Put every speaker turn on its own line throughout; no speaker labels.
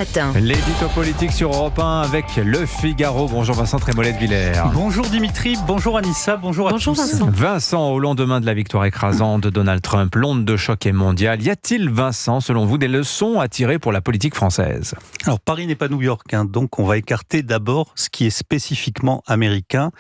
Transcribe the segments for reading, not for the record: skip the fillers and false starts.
Matin.
L'édito politique sur Europe 1 avec Le Figaro. Bonjour Vincent Trémollet de Villers.
Bonjour Dimitri, bonjour Anissa, bonjour à tous.
Vincent.
Vincent, au lendemain de la victoire écrasante de Donald Trump, l'onde de choc est mondiale. Y a-t-il, Vincent, selon vous, des leçons à tirer pour la politique française ?
Alors Paris n'est pas New York, donc on va écarter d'abord ce qui est spécifiquement américain,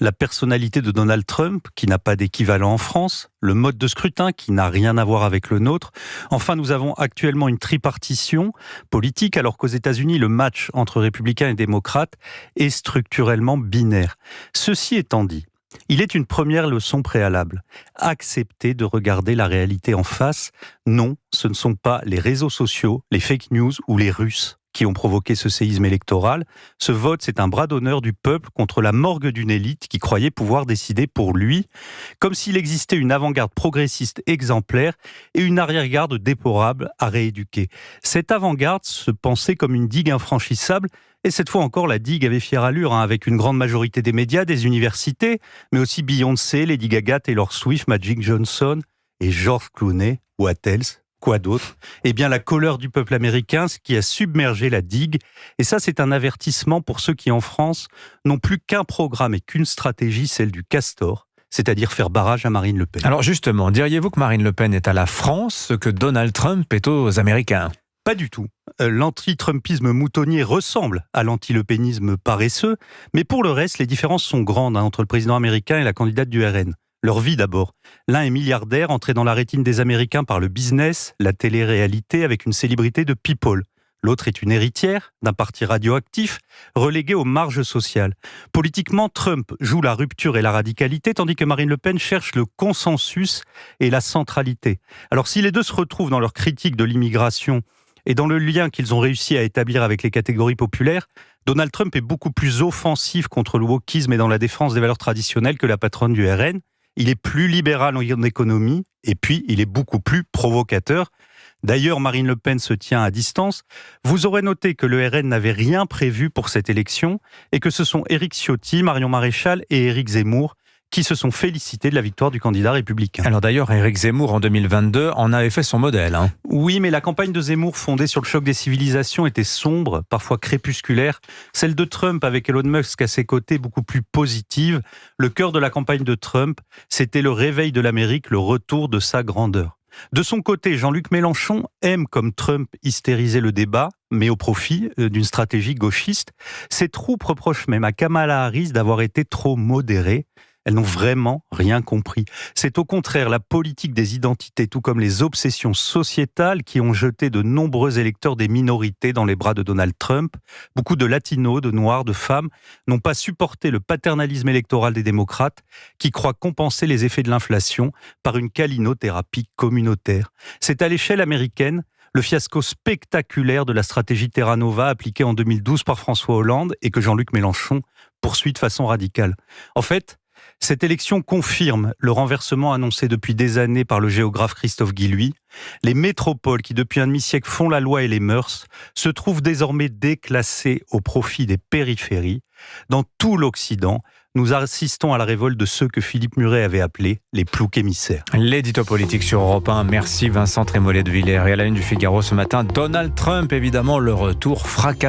la personnalité de Donald Trump qui n'a pas d'équivalent en France, le mode de scrutin qui n'a rien à voir avec le nôtre. Enfin, nous avons actuellement une tripartition politique alors qu'aux États-Unis, le match entre républicains et démocrates est structurellement binaire. Ceci étant dit, il est une première leçon préalable. Accepter de regarder la réalité en face. Non, ce ne sont pas les réseaux sociaux, les fake news ou les Russes qui ont provoqué ce séisme électoral. Ce vote, c'est un bras d'honneur du peuple contre la morgue d'une élite qui croyait pouvoir décider pour lui, comme s'il existait une avant-garde progressiste exemplaire et une arrière-garde déplorable à rééduquer. Cette avant-garde se pensait comme une digue infranchissable, et cette fois encore, la digue avait fière allure, avec une grande majorité des médias, des universités, mais aussi Beyoncé, Lady Gaga, Taylor Swift, Magic Johnson et George Clooney, what else ? Quoi d'autre ? Eh bien, la colère du peuple américain, ce qui a submergé la digue. Et ça, c'est un avertissement pour ceux qui, en France, n'ont plus qu'un programme et qu'une stratégie, celle du castor, c'est-à-dire faire barrage à Marine Le Pen.
Alors justement, diriez-vous que Marine Le Pen est à la France ce que Donald Trump est aux Américains ?
Pas du tout. L'anti-trumpisme moutonnier ressemble à l'anti-lepénisme paresseux, mais pour le reste, les différences sont grandes entre le président américain et la candidate du RN. Leur vie d'abord. L'un est milliardaire, entré dans la rétine des Américains par le business, la télé-réalité avec une célébrité de people. L'autre est une héritière d'un parti radioactif, relégué aux marges sociales. Politiquement, Trump joue la rupture et la radicalité, tandis que Marine Le Pen cherche le consensus et la centralité. Alors si les deux se retrouvent dans leur critique de l'immigration et dans le lien qu'ils ont réussi à établir avec les catégories populaires, Donald Trump est beaucoup plus offensif contre le wokisme et dans la défense des valeurs traditionnelles que la patronne du RN. Il est plus libéral en économie et puis il est beaucoup plus provocateur. D'ailleurs, Marine Le Pen se tient à distance. Vous aurez noté que le RN n'avait rien prévu pour cette élection et que ce sont Éric Ciotti, Marion Maréchal et Éric Zemmour qui se sont félicités de la victoire du candidat républicain.
Alors d'ailleurs, Éric Zemmour, en 2022, en avait fait son modèle.
Oui, mais la campagne de Zemmour, fondée sur le choc des civilisations, était sombre, parfois crépusculaire. Celle de Trump, avec Elon Musk à ses côtés, beaucoup plus positive. Le cœur de la campagne de Trump, c'était le réveil de l'Amérique, le retour de sa grandeur. De son côté, Jean-Luc Mélenchon aime, comme Trump, hystériser le débat, mais au profit d'une stratégie gauchiste. Ses troupes reprochent même à Kamala Harris d'avoir été trop modérée. Elles n'ont vraiment rien compris. C'est au contraire la politique des identités, tout comme les obsessions sociétales qui ont jeté de nombreux électeurs des minorités dans les bras de Donald Trump. Beaucoup de latinos, de noirs, de femmes n'ont pas supporté le paternalisme électoral des démocrates qui croient compenser les effets de l'inflation par une câlinothérapie communautaire. C'est à l'échelle américaine le fiasco spectaculaire de la stratégie Terra Nova appliquée en 2012 par François Hollande et que Jean-Luc Mélenchon poursuit de façon radicale. En fait, cette élection confirme le renversement annoncé depuis des années par le géographe Christophe Guilluy. Les métropoles qui, depuis un demi-siècle, font la loi et les mœurs, se trouvent désormais déclassées au profit des périphéries. Dans tout l'Occident, nous assistons à la révolte de ceux que Philippe Muret avait appelés les ploucs émissaires.
L'édito politique sur Europe 1. Merci Vincent Trémollet de Villers. Et à la une du Figaro ce matin, Donald Trump, évidemment, le retour fracassant.